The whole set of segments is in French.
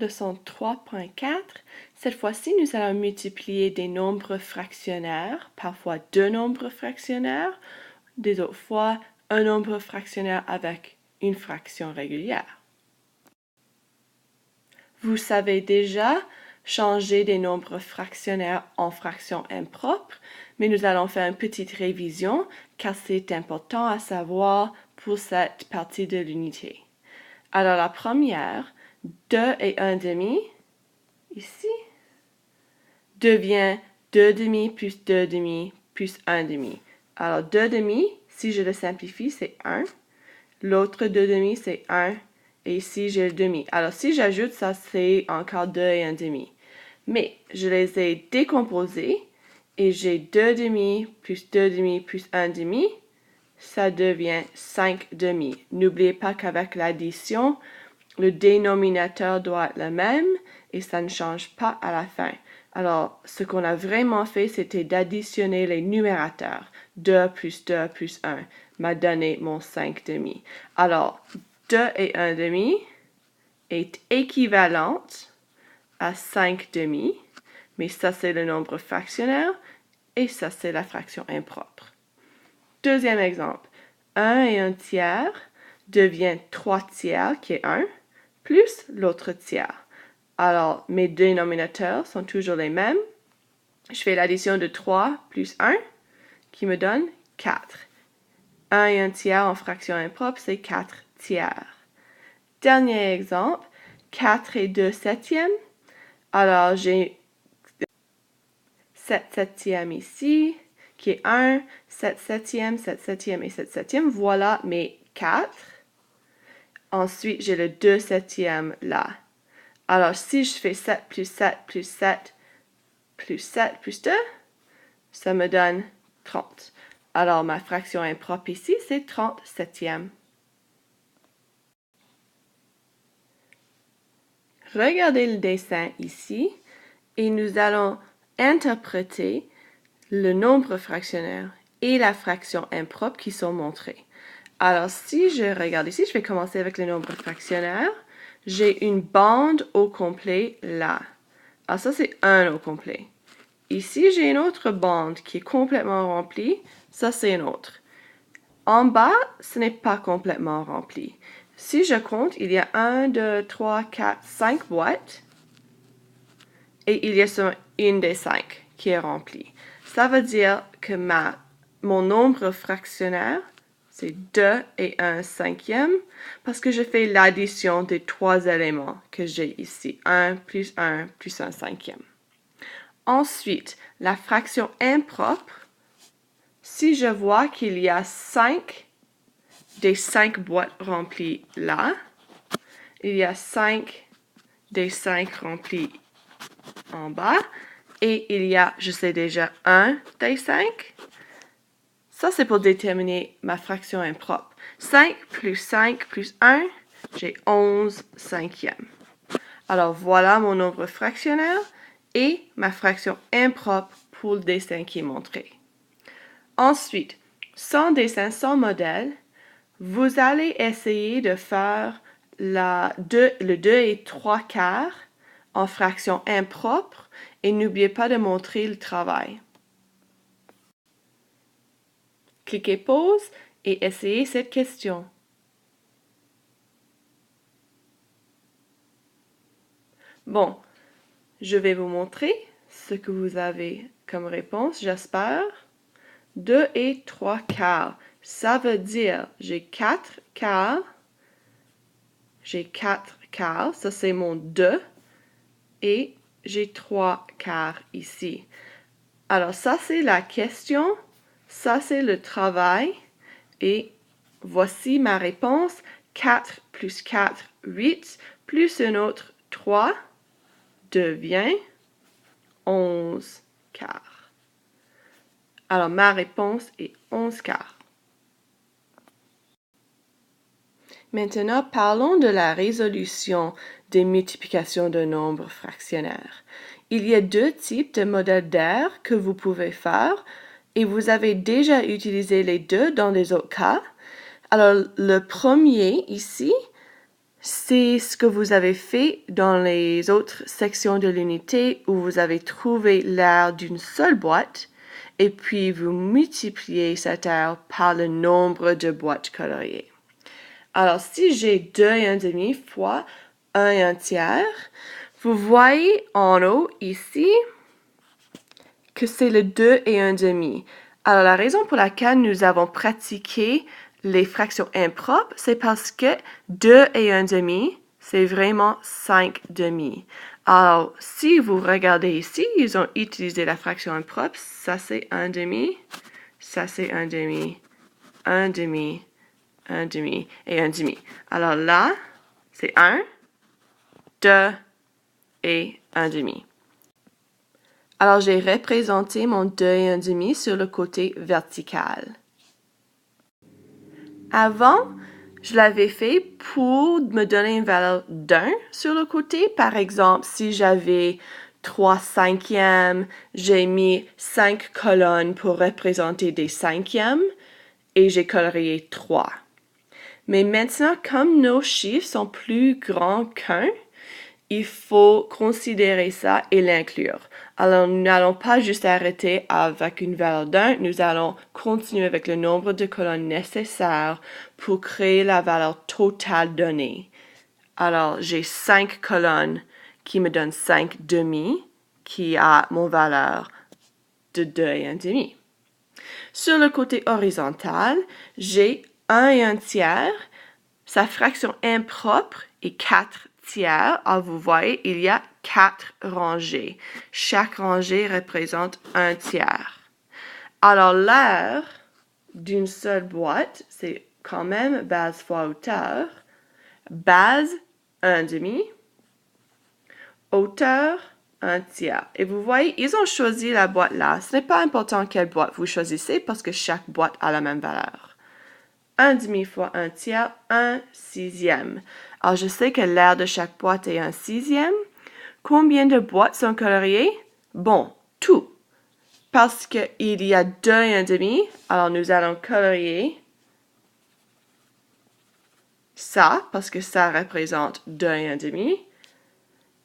leçon 3.4. Cette fois-ci, nous allons multiplier des nombres fractionnaires, parfois deux nombres fractionnaires, des autres fois un nombre fractionnaire avec une fraction régulière. Vous savez déjà changer des nombres fractionnaires en fractions impropres, mais nous allons faire une petite révision car c'est important à savoir pour cette partie de l'unité. Alors la première, 2 et 1 demi, ici, devient 2 demi plus 2 demi plus 1 demi. Alors 2 demi, si je le simplifie, c'est 1. L'autre 2 demi, c'est 1. Et ici, j'ai le demi. Alors si j'ajoute ça, c'est encore 2 et 1 demi. Mais je les ai décomposés et j'ai 2 demi plus 2 demi plus 1 demi. Ça devient 5 demi. N'oubliez pas qu'avec l'addition, le dénominateur doit être le même et ça ne change pas à la fin. Alors, ce qu'on a vraiment fait, c'était d'additionner les numérateurs. 2 plus 2 plus 1 m'a donné mon 5 demi. Alors, 2 et 1 demi est équivalente à 5 demi, mais ça c'est le nombre fractionnaire et ça c'est la fraction impropre. Deuxième exemple, 1 et 1 tiers devient 3 tiers qui est 1 plus l'autre tiers. Alors, mes dénominateurs sont toujours les mêmes. Je fais l'addition de 3 plus 1 qui me donne 4. 1 et 1 tiers en fraction impropre, c'est 4 tiers. Dernier exemple, 4 et 2 septièmes. Alors, j'ai 7 septièmes ici, qui est 1, 7 septièmes, 7 septièmes et 7 septièmes. Voilà mes 4. Ensuite, j'ai le 2 septièmes là. Alors, si je fais 7 plus 7 plus 7 plus 7 plus 2, ça me donne 30. Alors, ma fraction impropre ici, c'est 30 septièmes. Regardez le dessin ici et nous allons interpréter le nombre fractionnaire et la fraction impropre qui sont montrés. Alors, si je regarde ici, je vais commencer avec le nombre fractionnaire. J'ai une bande au complet là. Alors, ça, c'est 1 au complet. Ici, j'ai une autre bande qui est complètement remplie. Ça, c'est une autre. En bas, ce n'est pas complètement rempli. Si je compte, il y a 1, 2, 3, 4, 5 boîtes. Et il y a seulement une des 5 qui est remplie. Ça veut dire que mon nombre fractionnaire, c'est 2 et 1 cinquième, parce que je fais l'addition des 3 éléments que j'ai ici. 1 plus 1 plus 1 cinquième. Ensuite, la fraction impropre, si je vois qu'il y a 5 des 5 boîtes remplies là, il y a 5 des 5 remplies en bas, et il y a, je sais déjà, 1 des 5. Ça, c'est pour déterminer ma fraction impropre. 5 plus 1, j'ai 11 cinquièmes. Alors, voilà mon nombre fractionnaire et ma fraction impropre pour le dessin qui est montré. Ensuite, sans dessin, sans modèle, vous allez essayer de faire le 2 et 3 quarts en fraction impropre et n'oubliez pas de montrer le travail. Cliquez pause et essayez cette question. Bon, je vais vous montrer ce que vous avez comme réponse, j'espère. 2 et 3 quarts. Ça veut dire j'ai 4 quarts. J'ai 4 quarts. Ça, c'est mon 2. Et j'ai 3 quarts ici. Alors, ça, c'est la question. Ça, c'est le travail. Et voici ma réponse. 4 plus 4, 8, plus un autre 3 devient 11 quarts. Alors, ma réponse est 11 quarts. Maintenant, parlons de la résolution des multiplications de nombres fractionnaires. Il y a deux types de modèles d'air que vous pouvez faire et vous avez déjà utilisé les deux dans les autres cas. Alors, le premier ici, c'est ce que vous avez fait dans les autres sections de l'unité où vous avez trouvé l'aire d'une seule boîte et puis vous multipliez cette aire par le nombre de boîtes coloriées. Alors, si j'ai 2 et 1 demi fois 1 et 1 tiers, vous voyez en haut ici que c'est le 2 et 1 demi. Alors, la raison pour laquelle nous avons pratiqué les fractions impropres, c'est parce que 2 et 1 demi, c'est vraiment 5 demi. Alors, si vous regardez ici, ils ont utilisé la fraction impropre. Ça, c'est 1 demi. Ça, c'est 1 demi. 1 demi. 1 demi et 1 demi. Alors là, c'est 1, 2 et 1 demi. Alors, j'ai représenté mon 2 et 1 demi sur le côté vertical. Avant, je l'avais fait pour me donner une valeur d'1 sur le côté. Par exemple, si j'avais 3 cinquièmes, j'ai mis 5 colonnes pour représenter des cinquièmes et j'ai colorié 3. Mais maintenant, comme nos chiffres sont plus grands qu'1, il faut considérer ça et l'inclure. Alors, nous n'allons pas juste arrêter avec une valeur d'1, nous allons continuer avec le nombre de colonnes nécessaires pour créer la valeur totale donnée. Alors, j'ai 5 colonnes qui me donnent 5 demi, qui a mon valeur de 2 et 1 demi. Sur le côté horizontal, j'ai 1 et 1 tiers. Sa fraction impropre est 4 tiers. Alors, vous voyez, il y a 4 rangées. Chaque rangée représente 1 tiers. Alors, l'aire d'une seule boîte, c'est quand même base fois hauteur. Base, 1 demi. Hauteur, 1 tiers. Et vous voyez, ils ont choisi la boîte là. Ce n'est pas important quelle boîte vous choisissez parce que chaque boîte a la même valeur. 1 demi fois 1 tiers, 1 sixième. Alors, je sais que l'aire de chaque boîte est 1 sixième. Combien de boîtes sont coloriées? Bon, tout. Parce qu'il y a 2 et 1 demi, alors nous allons colorier ça, parce que ça représente 2 et 1 demi.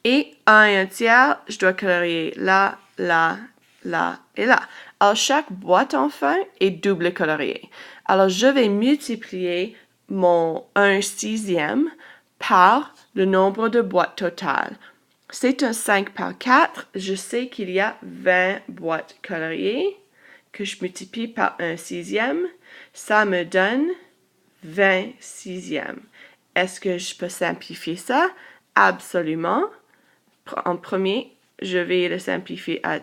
Et 1 et 1 tiers, je dois colorier là, là, là et là. Alors, chaque boîte, enfin, est double coloriée. Alors, je vais multiplier mon 1 sixième par le nombre de boîtes totales. C'est un 5 par 4. Je sais qu'il y a 20 boîtes coloriées que je multiplie par 1 sixième. Ça me donne 20 sixièmes. Est-ce que je peux simplifier ça? Absolument. En premier, je vais le simplifier à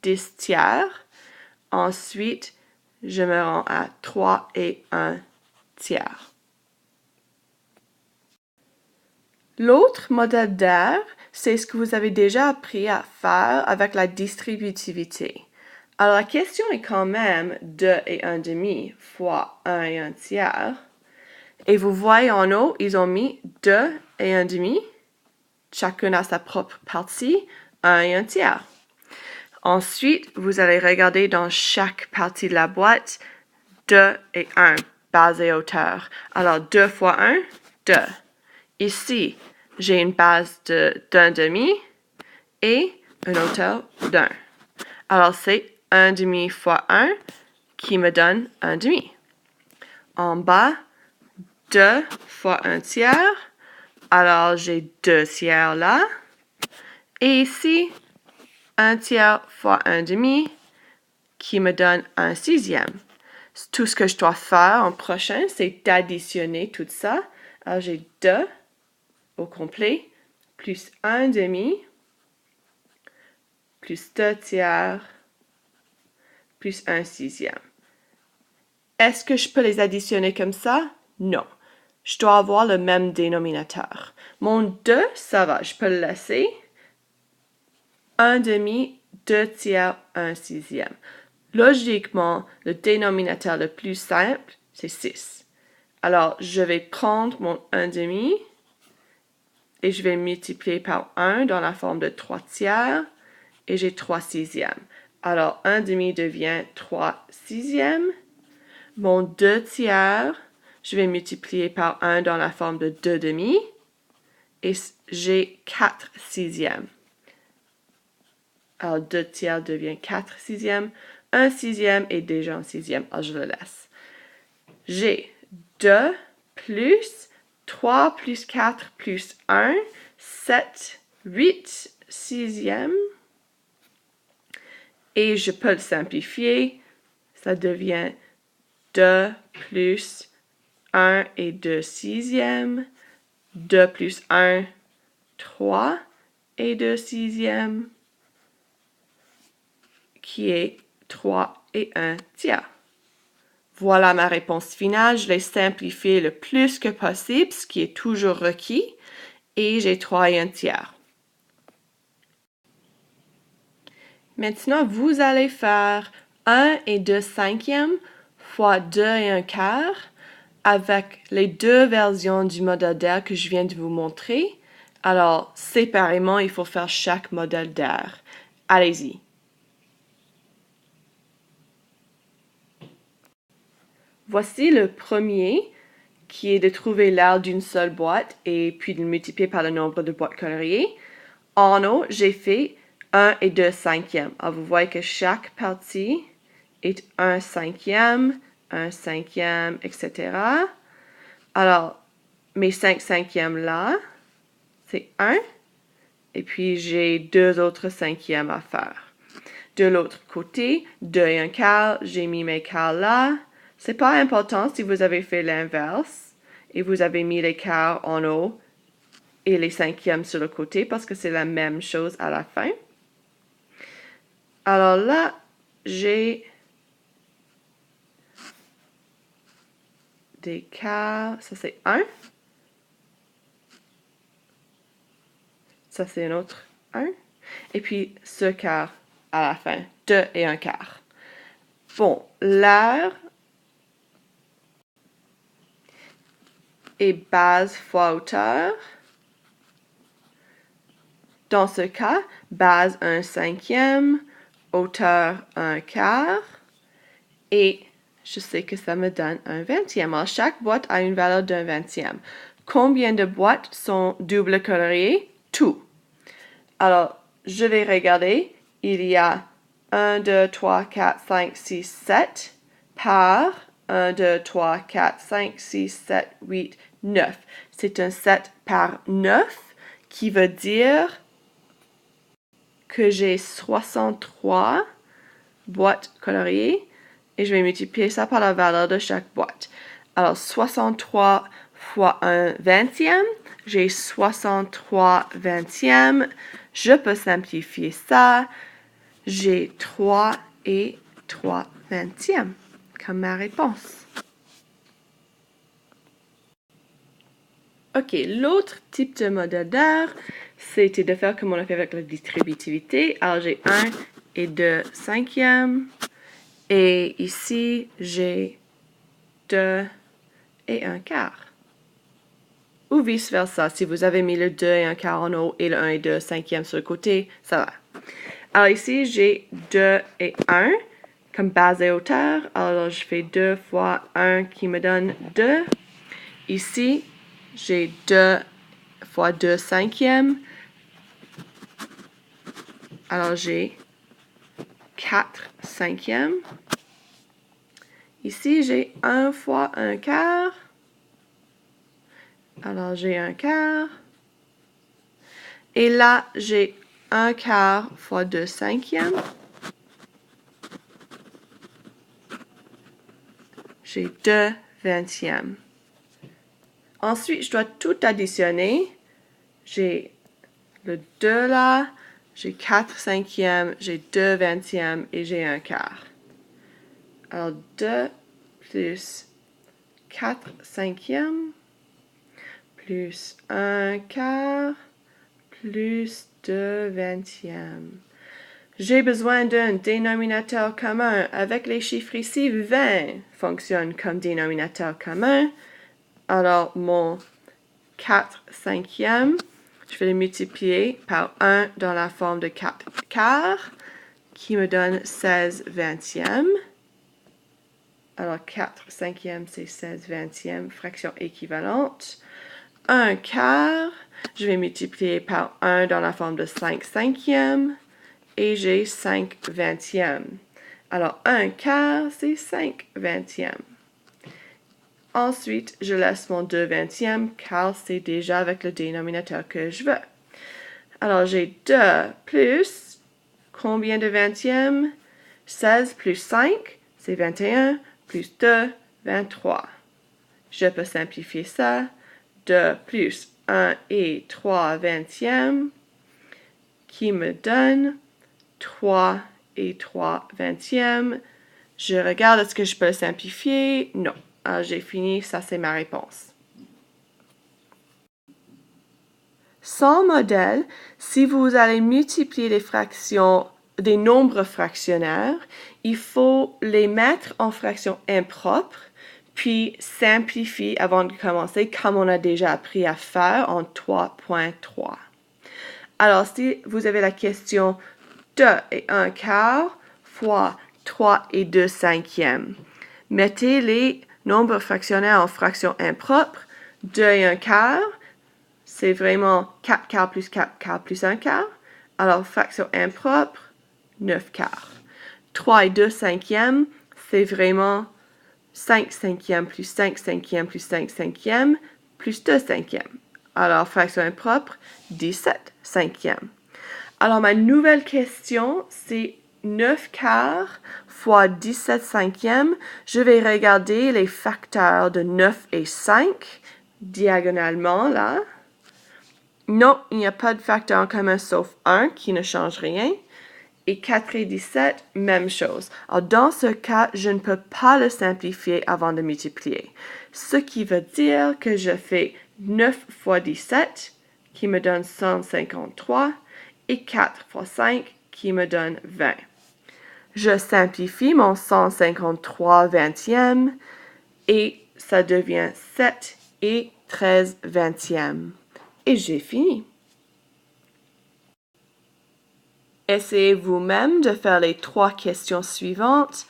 10 tiers. Ensuite, je me rends à 3 et 1 tiers. L'autre modèle d'aire, c'est ce que vous avez déjà appris à faire avec la distributivité. Alors, la question est quand même 2 et 1 demi fois 1 et 1 tiers. Et vous voyez en haut, ils ont mis 2 et 1 demi. Chacun a sa propre partie, 1 et 1 tiers. Ensuite, vous allez regarder dans chaque partie de la boîte, 2 et 1, base et hauteur. Alors, 2 fois 1, 2. Ici, j'ai une base d'un demi et une hauteur d'1. Alors, c'est 1 demi fois 1 qui me donne 1 demi. En bas, 2 fois 1 tiers. Alors, j'ai 2 tiers là. Et ici, 1 tiers fois 1 demi qui me donne 1 sixième. Tout ce que je dois faire en prochain, c'est d'additionner tout ça. Alors, j'ai 2 au complet, plus 1 demi, plus 2 tiers, plus 1 sixième. Est-ce que je peux les additionner comme ça? Non. Je dois avoir le même dénominateur. Mon 2, ça va, je peux le laisser. 1 demi, 2 tiers, 1 sixième. Logiquement, le dénominateur le plus simple, c'est 6. Alors, je vais prendre mon 1 demi et je vais multiplier par 1 dans la forme de 3 tiers et j'ai 3 sixièmes. Alors, 1 demi devient 3 sixièmes. Mon 2 tiers je vais multiplier par 1 dans la forme de 2 demi, et j'ai 4 sixièmes. Alors, 2 tiers devient 4 sixièmes. 1 sixième est déjà un sixième. Alors, je le laisse. J'ai 2 plus 3 plus 4 plus 1, 7, 8 sixièmes. Et je peux le simplifier. Ça devient 2 plus 1 et 2 sixièmes. 2 plus 1, 3 et 2 sixièmes, qui est 3 et 1 tiers. Voilà ma réponse finale. Je l'ai simplifiée le plus que possible, ce qui est toujours requis, et j'ai 3 et 1 tiers. Maintenant, vous allez faire 1 et 2 cinquièmes fois 2 et 1 quart avec les deux versions du modèle d'air que je viens de vous montrer. Alors, séparément, il faut faire chaque modèle d'air. Allez-y. Voici le premier, qui est de trouver l'air d'une seule boîte et puis de le multiplier par le nombre de boîtes coloriées. En haut, j'ai fait 1 et 2 cinquièmes. Alors, vous voyez que chaque partie est 1 cinquième, etc. Alors, mes 5 cinquièmes là, c'est 1. Et puis, j'ai 2 autres cinquièmes à faire. De l'autre côté, 2 et 1 quart, j'ai mis mes quarts là. C'est pas important si vous avez fait l'inverse et vous avez mis les quarts en haut et les cinquièmes sur le côté parce que c'est la même chose à la fin. Alors là, j'ai des quarts, ça c'est 1. Ça c'est un autre 1. Et puis ce quart à la fin, 2 et 1 quart. Bon, l'air est base fois hauteur. Dans ce cas, base 1 cinquième, hauteur 1 quart, et je sais que ça me donne un vingtième. Alors, chaque boîte a une valeur d'un vingtième. Combien de boîtes sont double coloriées? Tout. Alors, je vais regarder. Il y a 1, 2, 3, 4, 5, 6, 7 par 1, 2, 3, 4, 5, 6, 7, 8, 9. C'est un 7 par 9 qui veut dire que j'ai 63 boîtes coloriées et je vais multiplier ça par la valeur de chaque boîte. Alors, 63 fois 1 vingtième, j'ai 63 vingtièmes. Je peux simplifier ça. J'ai 3 et 3 vingtièmes comme ma réponse. OK, l'autre type de modèle d'air, c'était de faire comme on a fait avec la distributivité. Alors, j'ai 1 et 2 cinquièmes. Et ici, j'ai 2 et 1 quart. Ou vice-versa. Si vous avez mis le 2 et 1 quart en haut et le 1 et 2 cinquièmes sur le côté, ça va. Alors ici, j'ai 2 et 1 comme base et hauteur. Alors, je fais 2 fois 1 qui me donne 2. Ici, j'ai 2 fois 2 cinquièmes. Alors, j'ai 4 cinquièmes. Ici, j'ai 1 fois 1 quart. Alors, j'ai 1 quart. Et là, j'ai 1 quart fois 2 cinquièmes. J'ai 2 vingtièmes. Ensuite, je dois tout additionner. J'ai le 2 là, j'ai 4 cinquièmes, j'ai 2 vingtièmes et j'ai 1 quart. Alors, 2 plus 4 cinquièmes plus 1 quart plus 2 vingtièmes. J'ai besoin d'un dénominateur commun. Avec les chiffres ici, 20 fonctionne comme dénominateur commun. Alors, mon 4 cinquièmes, je vais le multiplier par 1 dans la forme de 4 quarts, qui me donne 16 vingtièmes. Alors 4 cinquièmes, c'est 16 vingtièmes, fraction équivalente. 1 quart, je vais multiplier par 1 dans la forme de 5 cinquièmes, et j'ai 5 vingtièmes. Alors 1 quart, c'est 5 vingtièmes. Ensuite, je laisse mon 2 vingtièmes, car c'est déjà avec le dénominateur que je veux. Alors j'ai 2 plus, combien de vingtièmes? 16 plus 5, c'est 21, plus 2, 23. Je peux simplifier ça. 2 plus 1 et 3 vingtièmes, qui me donne 3 et 3 vingtièmes. Je regarde, est-ce que je peux le simplifier? Non. Alors, j'ai fini, ça c'est ma réponse. Sans modèle, si vous allez multiplier les fractions, des nombres fractionnaires, il faut les mettre en fractions impropres, puis simplifier avant de commencer, comme on a déjà appris à faire en 3.3. Alors, si vous avez la question 2 et 1 quart fois 3 et 2 cinquièmes, mettez les nombres fractionnaires en fractions impropres. 2 et 1 quart, c'est vraiment 4 quarts plus 4 quarts plus 1 quart. Alors, fraction impropre, 9 quarts. 3 et 2 cinquièmes, c'est vraiment 5 cinquièmes plus 5 cinquièmes plus 5 cinquièmes plus 2 cinquièmes. Alors, fraction impropre, 17 cinquièmes. Alors, ma nouvelle question, c'est 9 quarts fois 17 cinquièmes. Je vais regarder les facteurs de 9 et 5 diagonalement, là. Non, il n'y a pas de facteur en commun sauf 1 qui ne change rien. Et 4 et 17, même chose. Alors, dans ce cas, je ne peux pas le simplifier avant de multiplier. Ce qui veut dire que je fais 9 fois 17, qui me donne 153, et 4 fois 5, qui me donne 20. Je simplifie mon 153 vingtièmes, et ça devient 7 et 13 vingtièmes. Et j'ai fini. Essayez vous-même de faire les 3 questions suivantes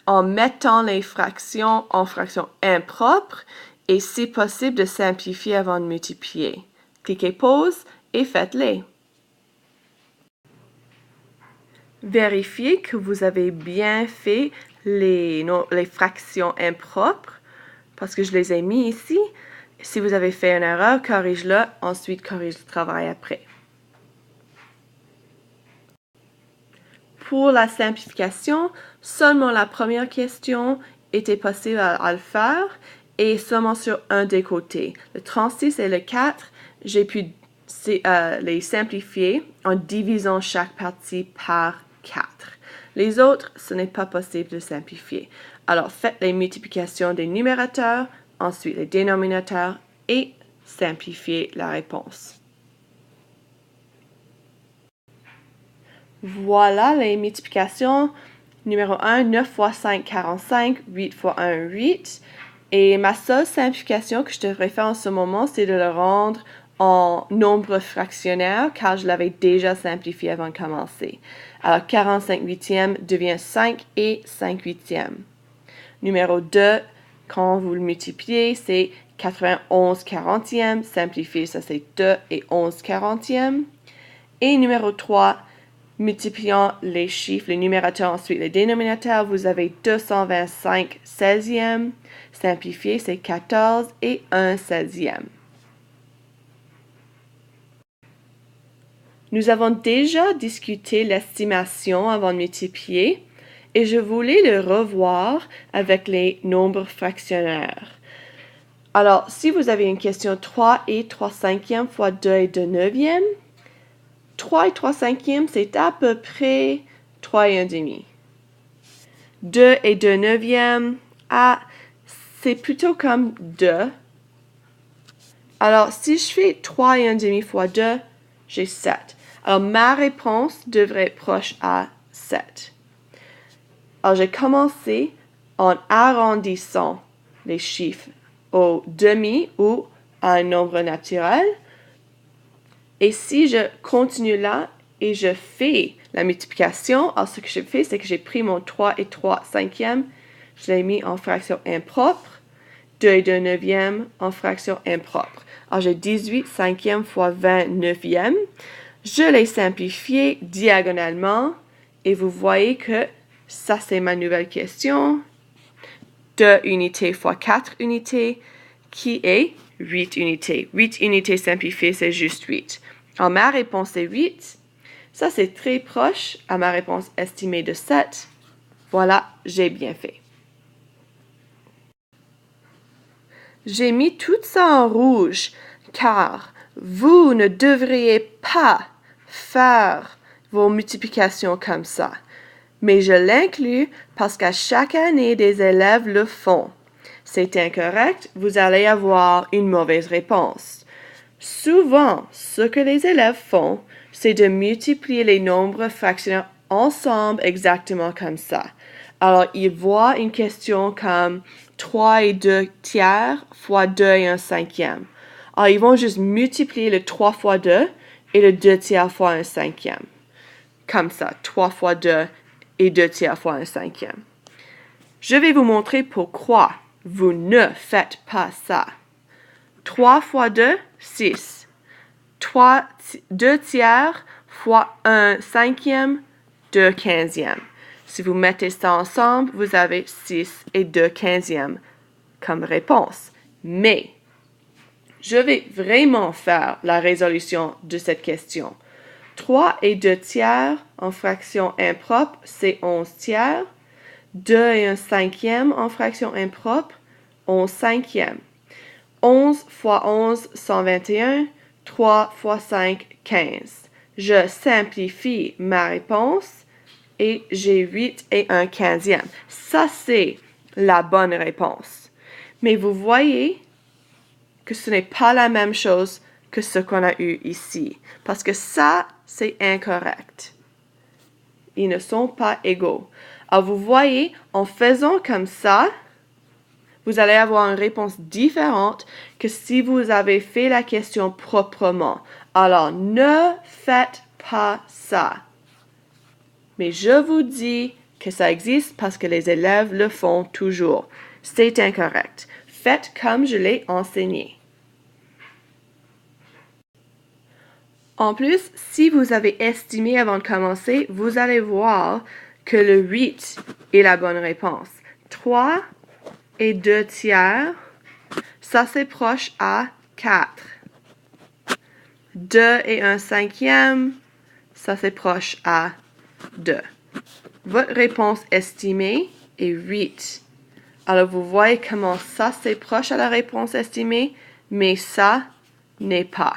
en mettant les fractions en fractions impropres et si possible de simplifier avant de multiplier. Cliquez pause et faites-les. Vérifiez que vous avez bien fait les fractions impropres parce que je les ai mis ici. Si vous avez fait une erreur, corrige-le, ensuite corrige le travail après. Pour la simplification, seulement la première question était possible à le faire et seulement sur un des côtés. Le 36 et le 4, j'ai pu les simplifier en divisant chaque partie par 4. Les autres, ce n'est pas possible de simplifier. Alors, faites les multiplications des numérateurs, ensuite les dénominateurs et simplifiez la réponse. Voilà les multiplications. Numéro 1, 9 fois 5, 45, 8 fois 1, 8. Et ma seule simplification que je devrais faire en ce moment, c'est de le rendre en nombre fractionnaire, car je l'avais déjà simplifié avant de commencer. Alors, 45 huitièmes devient 5 et 5 huitièmes. Numéro 2, quand vous le multipliez, c'est 91 quarantièmes. Simplifié, ça c'est 2 et 11 quarantièmes. Et numéro 3, multipliant les chiffres, les numérateurs, ensuite les dénominateurs, vous avez 225 16e. Simplifié, c'est 14 et 1 16e. Nous avons déjà discuté l'estimation avant de multiplier et je voulais le revoir avec les nombres fractionnaires. Alors, si vous avez une question 3 et 3 cinquièmes fois 2 et 2 neuvièmes, 3 et 3 cinquièmes, c'est à peu près 3 et 1 demi. 2 et 2 neuvièmes, c'est plutôt comme 2. Alors, si je fais 3 et 1 demi fois 2, j'ai 7. Alors, ma réponse devrait être proche à 7. Alors, j'ai commencé en arrondissant les chiffres au demi ou à un nombre naturel. Et si je continue là et je fais la multiplication, alors ce que j'ai fait, c'est que j'ai pris mon 3 et 3 cinquièmes, je l'ai mis en fraction impropre. 2 et 2 neuvièmes en fraction impropre. Alors, j'ai 18 cinquièmes fois 20 neuvièmes. Je l'ai simplifié diagonalement et vous voyez que ça, c'est ma nouvelle question. 2 unités fois 4 unités qui est 8 unités. 8 unités simplifiées, c'est juste 8. Alors, ma réponse est 8. Ça, c'est très proche à ma réponse estimée de 7. Voilà, j'ai bien fait. J'ai mis tout ça en rouge car vous ne devriez pas faire vos multiplications comme ça. Mais je l'inclus parce qu'à chaque année, des élèves le font. C'est incorrect, vous allez avoir une mauvaise réponse. Souvent, ce que les élèves font, c'est de multiplier les nombres fractionnaires ensemble exactement comme ça. Alors, ils voient une question comme 3 et 2 tiers fois 2 et 1 cinquième. Alors, ils vont juste multiplier le 3 fois 2 et le 2 tiers fois 1 cinquième. Comme ça, 3 fois 2 et 2 tiers fois 1 cinquième. Je vais vous montrer pourquoi vous ne faites pas ça. 3 fois 2, 6. 2 tiers fois 1 cinquième, 2 quinzièmes. Si vous mettez ça ensemble, vous avez 6 et 2 quinzièmes comme réponse. Mais, je vais vraiment faire la résolution de cette question. 3 et 2 tiers en fraction impropre, c'est 11 tiers. 2 et 1 cinquième en fraction impropre, 11 cinquièmes. 11 fois 11, 121. 3 fois 5, 15. Je simplifie ma réponse et j'ai 8 et 1 quinzième. Ça, c'est la bonne réponse. Mais vous voyez que ce n'est pas la même chose que ce qu'on a eu ici. Parce que ça, c'est incorrect. Ils ne sont pas égaux. Alors, vous voyez, en faisant comme ça, vous allez avoir une réponse différente que si vous avez fait la question proprement. Alors, ne faites pas ça. Mais je vous dis que ça existe parce que les élèves le font toujours. C'est incorrect. Faites comme je l'ai enseigné. En plus, si vous avez estimé avant de commencer, vous allez voir que le 8 est la bonne réponse. 3 et 2 tiers, ça c'est proche à 4. 2 et 1 cinquième, ça c'est proche à 2. Votre réponse estimée est 8. Alors vous voyez comment ça c'est proche à la réponse estimée, mais ça n'est pas.